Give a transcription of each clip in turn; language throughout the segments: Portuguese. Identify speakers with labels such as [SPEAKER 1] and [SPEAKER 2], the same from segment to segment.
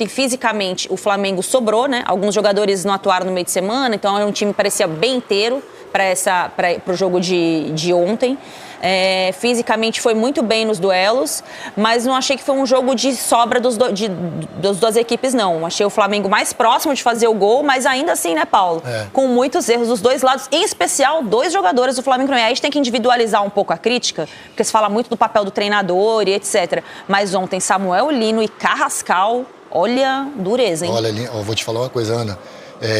[SPEAKER 1] ontem, fisicamente, o Flamengo sobrou, né? Alguns jogadores não atuaram no meio de semana, então era um time que parecia bem inteiro para o jogo de ontem. Fisicamente foi muito bem nos duelos, mas não achei que foi um jogo de sobra das duas equipes, não. Achei o Flamengo mais próximo de fazer o gol, mas ainda assim, né, Paulo? Com muitos erros dos dois lados, em especial dois jogadores do Flamengo. Aí a gente tem que individualizar um pouco a crítica, porque se fala muito do papel do treinador e etc. Mas ontem, Samuel Lino e Carrascal, olha, dureza, hein?
[SPEAKER 2] Olha, eu vou te falar uma coisa, Ana.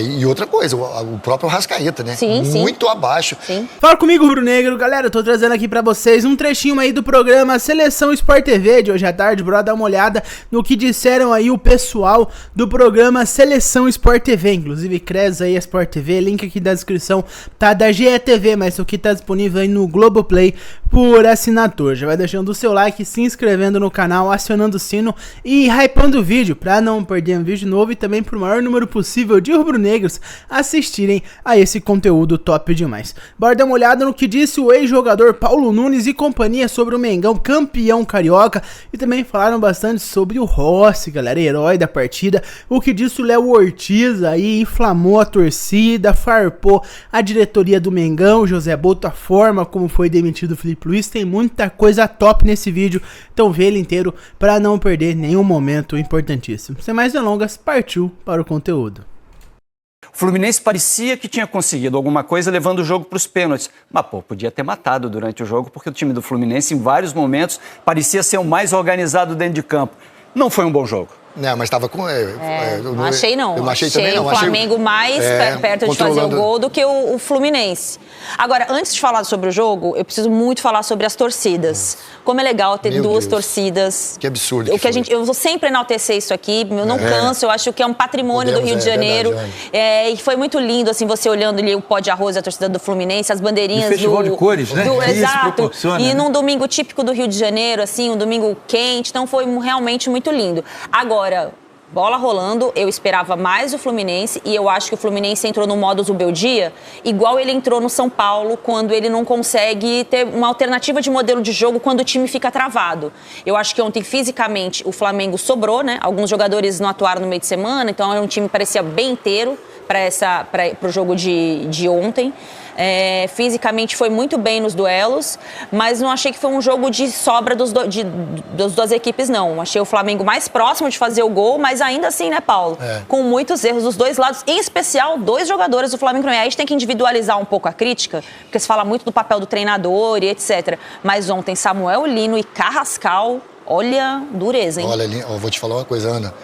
[SPEAKER 2] E outra coisa, o próprio Arrascaeta, né?
[SPEAKER 1] Sim,
[SPEAKER 2] muito abaixo.
[SPEAKER 3] Sim. Fala comigo, Rubro Negro. Galera, eu tô trazendo aqui pra vocês um trechinho aí do programa Seleção Sport TV de hoje à tarde. Bora dar uma olhada no que disseram aí o pessoal do programa Seleção Sport TV. Inclusive, cresce aí a Sport TV, link aqui da descrição tá da GETV, mas isso aqui tá disponível aí no Globoplay por assinatura. Já vai deixando o seu like, se inscrevendo no canal, acionando o sino e hypando o vídeo pra não perder um vídeo novo e também pro maior número possível de rubro-negros assistirem a esse conteúdo top demais. Bora dar uma olhada no que disse o ex-jogador Paulo Nunes e companhia sobre o Mengão campeão carioca e também falaram bastante sobre o Rossi, galera, herói da partida. O que disse o Léo Ortiz aí inflamou a torcida, farpou a diretoria do Mengão, José Boto, a forma como foi demitido o Felipe Luiz. Tem muita coisa top nesse vídeo, então vê ele inteiro para não perder nenhum momento importantíssimo. Sem mais delongas, partiu para o conteúdo.
[SPEAKER 4] O Fluminense parecia que tinha conseguido alguma coisa levando o jogo para os pênaltis. Mas, podia ter matado durante o jogo, porque o time do Fluminense, em vários momentos, parecia ser o mais organizado dentro de campo. Não foi um bom jogo.
[SPEAKER 2] Não, mas estava com...
[SPEAKER 1] não achei, não.
[SPEAKER 2] Eu achei também, não.
[SPEAKER 1] O Flamengo mais perto de fazer o gol do que o Fluminense. Agora, antes de falar sobre o jogo, eu preciso muito falar sobre as torcidas. Como é legal ter duas torcidas.
[SPEAKER 2] Que absurdo.
[SPEAKER 1] Eu vou sempre enaltecer isso aqui, eu não canso, eu acho que é um patrimônio do Rio de Janeiro.
[SPEAKER 2] Verdade,
[SPEAKER 1] e foi muito lindo, assim, você olhando ali o pó de arroz e a torcida do Fluminense, as bandeirinhas do...
[SPEAKER 5] festival de cores, né?
[SPEAKER 1] Exato. E num domingo típico do Rio de Janeiro, assim, um domingo quente, então foi realmente muito lindo. Agora, bola rolando, eu esperava mais o Fluminense e eu acho que o Fluminense entrou no modus Ubeldia, igual ele entrou no São Paulo quando ele não consegue ter uma alternativa de modelo de jogo quando o time fica travado. Eu acho que ontem, fisicamente, o Flamengo sobrou, né? Alguns jogadores não atuaram no meio de semana, então era um time que parecia bem inteiro para o jogo de ontem. Fisicamente foi muito bem nos duelos, mas não achei que foi um jogo de sobra das duas equipes, não. Achei o Flamengo mais próximo de fazer o gol, mas ainda assim, né, Paulo? Com muitos erros dos dois lados, em especial dois jogadores do Flamengo. Aí a gente tem que individualizar um pouco a crítica, porque se fala muito do papel do treinador e etc. Mas ontem, Samuel Lino e Carrascal, olha, dureza, hein?
[SPEAKER 2] Olha, eu vou te falar uma coisa, Ana.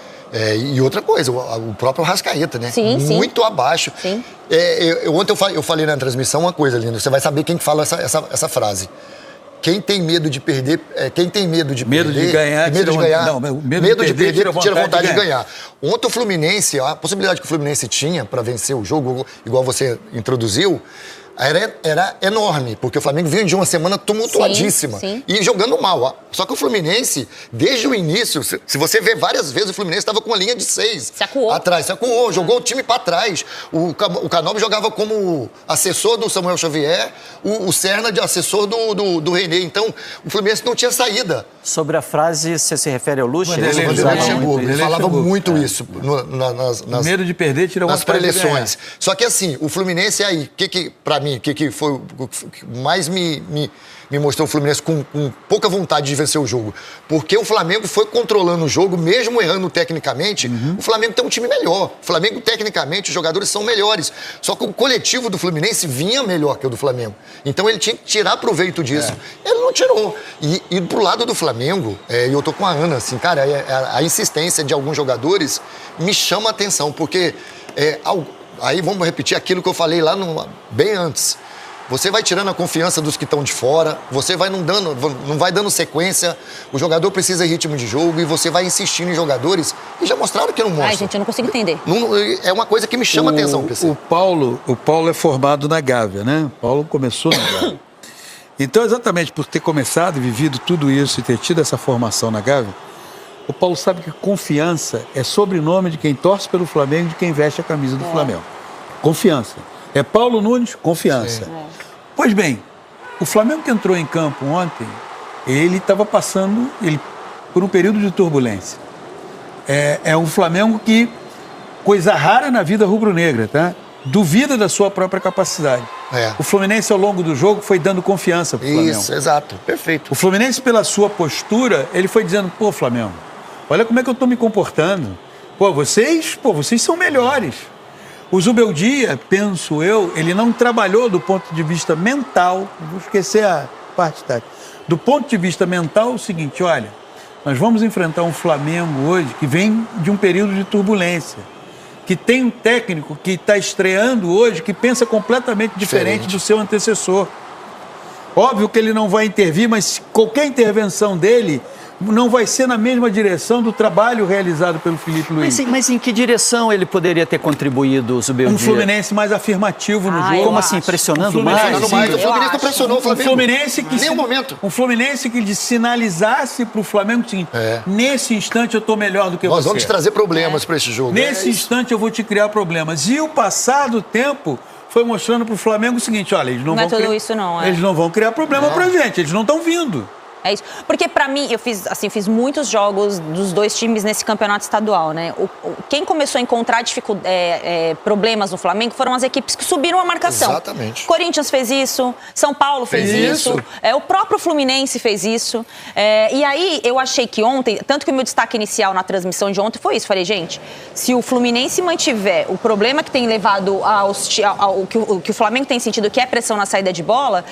[SPEAKER 2] E outra coisa, o próprio Arrascaeta, né?
[SPEAKER 1] Sim,
[SPEAKER 2] muito abaixo.
[SPEAKER 1] Sim.
[SPEAKER 2] Ontem eu falei na transmissão uma coisa, Lino. Você vai saber quem que fala essa frase. Quem tem medo de perder... Quem tem medo de
[SPEAKER 5] medo
[SPEAKER 2] perder...
[SPEAKER 5] de ganhar...
[SPEAKER 2] Medo de perder, tira vontade de ganhar. Ontem o Fluminense, a possibilidade que o Fluminense tinha para vencer o jogo, igual você introduziu, era enorme, porque o Flamengo vinha de uma semana tumultuadíssima e jogando mal. Só que o Fluminense, desde o início, se você ver várias vezes, o Fluminense estava com uma linha de 6 atrás, se acuou, jogou o time para trás. O Canóbio jogava como assessor do Samuel Xavier, o Serna de assessor do René. Então, o Fluminense não tinha saída.
[SPEAKER 4] Sobre a frase, você se refere ao Lucha?
[SPEAKER 2] Ele falava muito isso nas
[SPEAKER 5] medo de perder, tira
[SPEAKER 2] nas pré-eleições. Só que assim, o Fluminense aí, pra mim, que foi o que mais me mostrou o Fluminense com pouca vontade de vencer o jogo. Porque o Flamengo foi controlando o jogo, mesmo errando tecnicamente, o Flamengo tem um time melhor. O Flamengo, tecnicamente, os jogadores são melhores. Só que o coletivo do Fluminense vinha melhor que o do Flamengo. Então ele tinha que tirar proveito disso. Ele não tirou. E pro lado do Flamengo, e eu tô com a Ana, assim, cara, a insistência de alguns jogadores me chama a atenção, porque aí vamos repetir aquilo que eu falei lá bem antes. Você vai tirando a confiança dos que estão de fora, você não vai dando sequência, o jogador precisa de ritmo de jogo e você vai insistindo em jogadores que já mostraram que não mostram.
[SPEAKER 1] Ai, gente, eu não consigo entender.
[SPEAKER 2] É uma coisa que me chama a atenção, PC.
[SPEAKER 5] O Paulo é formado na Gávea, né? O Paulo começou na Gávea. Então, exatamente por ter começado e vivido tudo isso e ter tido essa formação na Gávea, o Paulo sabe que confiança é sobrenome de quem torce pelo Flamengo e de quem veste a camisa do Flamengo. Confiança. É Paulo Nunes, confiança. Pois bem, o Flamengo que entrou em campo ontem, ele estava passando por um período de turbulência. é um Flamengo que, coisa rara na vida rubro-negra, tá? Duvida da sua própria capacidade. O Fluminense, ao longo do jogo, foi dando confiança pro Flamengo.
[SPEAKER 2] Isso, exato. Perfeito.
[SPEAKER 5] O Fluminense, pela sua postura, ele foi dizendo, pô, Flamengo, olha como é que eu tô me comportando. Pô, vocês são melhores. O Zubeldia, penso eu, ele não trabalhou do ponto de vista mental, vou esquecer a parte tática. Do ponto de vista mental, é o seguinte, olha, nós vamos enfrentar um Flamengo hoje que vem de um período de turbulência, que tem um técnico que está estreando hoje, que pensa completamente diferente do seu antecessor. Óbvio que ele não vai intervir, mas qualquer intervenção dele não vai ser na mesma direção do trabalho realizado pelo Felipe Luiz.
[SPEAKER 4] Mas em que direção ele poderia ter contribuído, Zubeldia?
[SPEAKER 5] Um Fluminense mais afirmativo no jogo.
[SPEAKER 4] Como assim? Pressionando mais?
[SPEAKER 2] O Fluminense não pressionou o Flamengo.
[SPEAKER 5] Um Fluminense que,
[SPEAKER 2] nenhum momento.
[SPEAKER 5] Um Fluminense que sinalizasse para o Flamengo o seguinte, nesse instante eu estou melhor do que você.
[SPEAKER 2] Nós vamos trazer problemas para esse jogo.
[SPEAKER 5] Nesse instante eu vou te criar problemas. E o passado tempo foi mostrando para o Flamengo o seguinte, olha, eles não vão criar...
[SPEAKER 1] isso não,
[SPEAKER 5] Eles não vão criar problema para a gente, eles não estão vindo.
[SPEAKER 1] É isso. Porque, pra mim, eu fiz muitos jogos dos dois times nesse campeonato estadual, né? Quem começou a encontrar problemas no Flamengo foram as equipes que subiram a marcação.
[SPEAKER 2] Exatamente.
[SPEAKER 1] Corinthians fez isso, São Paulo fez isso. O próprio Fluminense fez isso. E aí, eu achei que ontem, tanto que o meu destaque inicial na transmissão de ontem foi isso. Falei, gente, se o Fluminense mantiver o problema que tem levado ao que o Flamengo tem sentido, que é pressão na saída de bola,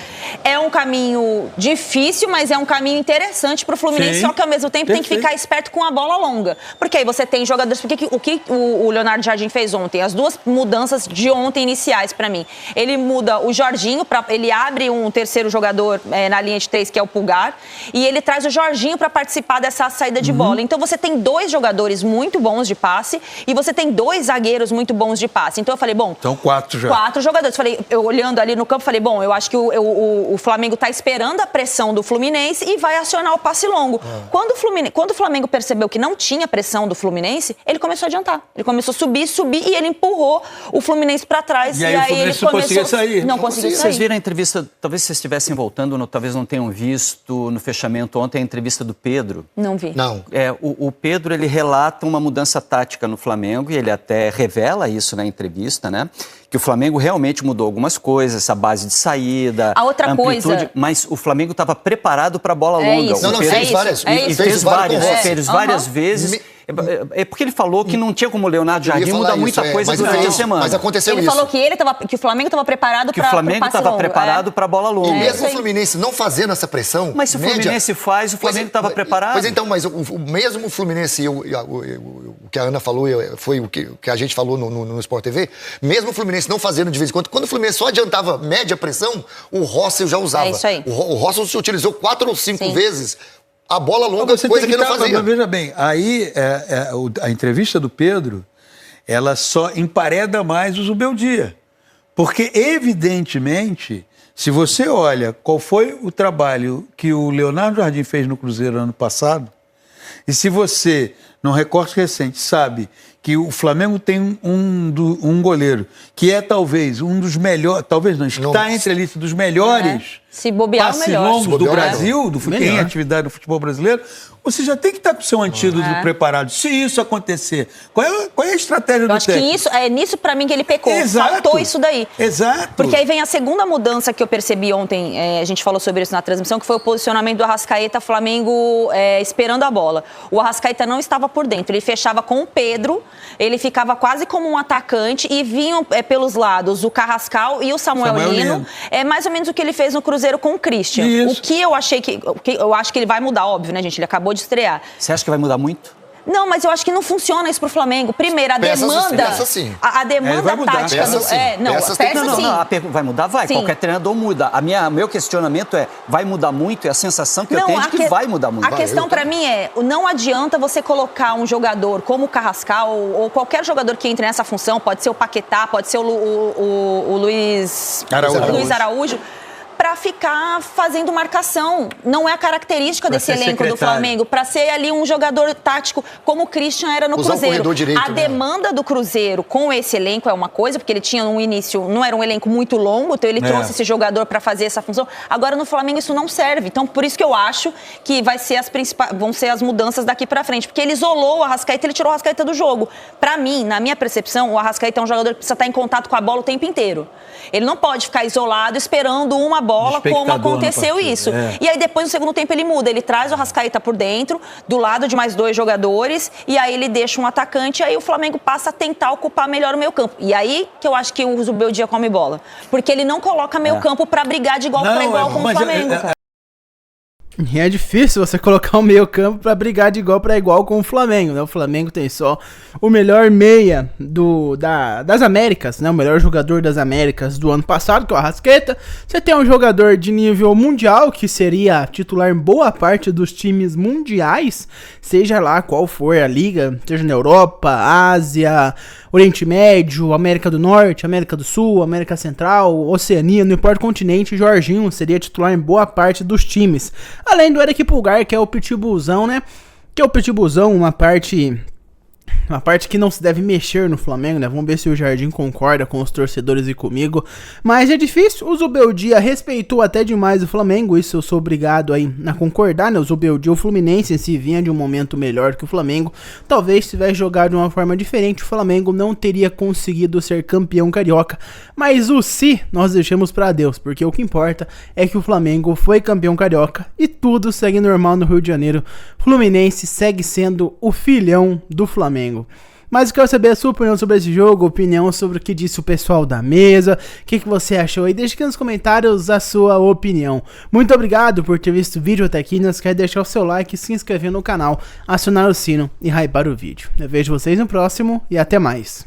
[SPEAKER 1] é um caminho difícil, mas é um caminho interessante para o Fluminense, só que ao mesmo tempo tem que ficar esperto com a bola longa. Porque aí você tem jogadores... O que o Leonardo Jardim fez ontem? As duas mudanças de ontem iniciais para mim. Ele muda o Jorginho, ele abre um terceiro jogador na linha de 3, que é o Pulgar, e ele traz o Jorginho para participar dessa saída de bola. Então você tem 2 jogadores muito bons de passe e você tem 2 zagueiros muito bons de passe. Então eu falei, bom...
[SPEAKER 5] Então 4 já.
[SPEAKER 1] 4 jogadores. Falei, eu olhando ali no campo, falei, bom, eu acho que o Flamengo está esperando a pressão do Fluminense e vai acionar o passe longo. Quando o Flamengo percebeu que não tinha pressão do Fluminense, ele começou a adiantar. Ele começou a subir e ele empurrou o Fluminense para trás.
[SPEAKER 5] E aí o Fluminense não conseguia sair.
[SPEAKER 1] Não conseguiu sair.
[SPEAKER 4] Vocês viram a entrevista, talvez vocês estivessem voltando, talvez não tenham visto no fechamento ontem a entrevista do Pedro.
[SPEAKER 1] Não vi.
[SPEAKER 2] Não.
[SPEAKER 4] O Pedro, ele relata uma mudança tática no Flamengo e ele até revela isso na entrevista, né? Que o Flamengo realmente mudou algumas coisas, essa base de saída,
[SPEAKER 1] a outra
[SPEAKER 4] amplitude,
[SPEAKER 1] coisa...
[SPEAKER 4] mas o Flamengo estava preparado para a bola longa.
[SPEAKER 1] Isso.
[SPEAKER 2] Não, fez várias.
[SPEAKER 4] Fez várias vezes. É porque ele falou que não tinha como o Leonardo Jardim mudar muita coisa durante a semana.
[SPEAKER 2] Mas aconteceu
[SPEAKER 1] ele
[SPEAKER 2] isso.
[SPEAKER 1] Falou que o Flamengo estava preparado para
[SPEAKER 4] o Flamengo estava preparado para a bola longa.
[SPEAKER 2] E mesmo o Fluminense não fazendo essa pressão...
[SPEAKER 4] Mas se o Fluminense faz, o Flamengo estava preparado.
[SPEAKER 2] Pois então, mas o mesmo Fluminense, o que a Ana falou, foi o que a gente falou no Sport TV, mesmo o Fluminense não fazendo de vez em quando o Fluminense só adiantava média pressão, o Rossel já usava.
[SPEAKER 1] É isso aí.
[SPEAKER 2] O Rossel se utilizou 4 ou 5 vezes a bola longa, coisa que ele não fazia.
[SPEAKER 5] Mas veja bem, aí a entrevista do Pedro, ela só empareda mais o Zubeldia. Porque, evidentemente, se você olha qual foi o trabalho que o Leonardo Jardim fez no Cruzeiro ano passado, e se você, num recorte recente, sabe que o Flamengo tem um goleiro que é talvez um dos melhores, talvez não, está entre a lista dos melhores
[SPEAKER 1] se bobear,
[SPEAKER 5] passes
[SPEAKER 1] melhor.
[SPEAKER 5] longos do Brasil, em atividade do futebol brasileiro, você já tem que estar com o seu antídoto preparado. Se isso acontecer, qual é a estratégia do técnico?
[SPEAKER 1] Eu acho que é nisso, pra mim, que ele pecou.
[SPEAKER 5] Exato.
[SPEAKER 1] Faltou isso daí.
[SPEAKER 5] Exato.
[SPEAKER 1] Porque aí vem a segunda mudança que eu percebi ontem, a gente falou sobre isso na transmissão, que foi o posicionamento do Arrascaeta, Flamengo esperando a bola. O Arrascaeta não estava por dentro, ele fechava com o Pedro, ele ficava quase como um atacante e vinham pelos lados o Carrascal e o Samuel Lino. É mais ou menos o que ele fez no Cruzeiro com o Christian.
[SPEAKER 5] Isso.
[SPEAKER 1] O que eu achei eu acho que ele vai mudar, óbvio, né, gente? Ele acabou de estrear.
[SPEAKER 4] Você acha que vai mudar muito?
[SPEAKER 1] Não, mas eu acho que não funciona isso pro Flamengo. Primeiro, a demanda...
[SPEAKER 2] Peça sim.
[SPEAKER 1] A demanda tática do...
[SPEAKER 4] Vai mudar? Vai.
[SPEAKER 1] Sim.
[SPEAKER 4] Qualquer treinador muda. Meu questionamento vai mudar muito e a sensação que eu tenho é de que vai mudar muito.
[SPEAKER 1] A questão pra mim não adianta você colocar um jogador como o Carrascal ou qualquer jogador que entre nessa função, pode ser o Paquetá, pode ser o Luiz Araújo, para ficar fazendo marcação. Não é a característica desse elenco do Flamengo, para ser ali um jogador tático como o Christian era no Cruzeiro. A demanda do Cruzeiro com esse elenco é uma coisa, porque ele tinha no início, não era um elenco muito longo, então ele trouxe esse jogador para fazer essa função. Agora no Flamengo isso não serve. Então por isso que eu acho que vão ser as mudanças daqui para frente, porque ele isolou o Arrascaeta, ele tirou o Arrascaeta do jogo. Para mim, na minha percepção, o Arrascaeta é um jogador que precisa estar em contato com a bola o tempo inteiro. Ele não pode ficar isolado esperando uma bola, como aconteceu isso. E aí depois no segundo tempo ele muda, ele traz o Arrascaeta por dentro, do lado de mais 2 jogadores, e aí ele deixa um atacante, e aí o Flamengo passa a tentar ocupar melhor o meio campo. E aí que eu acho que o Zubeldia come bola, porque ele não coloca meio campo para brigar de igual para igual com o Flamengo, cara.
[SPEAKER 3] E é difícil você colocar um meio campo pra brigar de igual para igual com o Flamengo, né? O Flamengo tem só o melhor meia das Américas, né? O melhor jogador das Américas do ano passado, que é o Arrascaeta. Você tem um jogador de nível mundial, que seria titular em boa parte dos times mundiais, seja lá qual for a liga, seja na Europa, Ásia, Oriente Médio, América do Norte, América do Sul, América Central, Oceania, não importa o continente, Jorginho seria titular em boa parte dos times. Além do Eric Pulgar, que é o pitbullzão, né? Que é o pitbullzão, uma parte que não se deve mexer no Flamengo, né? Vamos ver se o Jardim concorda com os torcedores e comigo. Mas é difícil. O Zubeldia respeitou até demais o Flamengo. Isso eu sou obrigado aí a concordar, né? O Zubeldia, o Fluminense, se vinha de um momento melhor que o Flamengo, talvez se tivesse jogado de uma forma diferente, o Flamengo não teria conseguido ser campeão carioca. Mas o se nós deixamos pra Deus, porque o que importa é que o Flamengo foi campeão carioca e tudo segue normal no Rio de Janeiro. Fluminense segue sendo o filhão do Flamengo. Mas eu quero saber a sua opinião sobre esse jogo, opinião sobre o que disse o pessoal da mesa, o que você achou aí, deixa aqui nos comentários a sua opinião. Muito obrigado por ter visto o vídeo até aqui, não esquece de deixar o seu like, se inscrever no canal, acionar o sino e hypar o vídeo. Eu vejo vocês no próximo e até mais.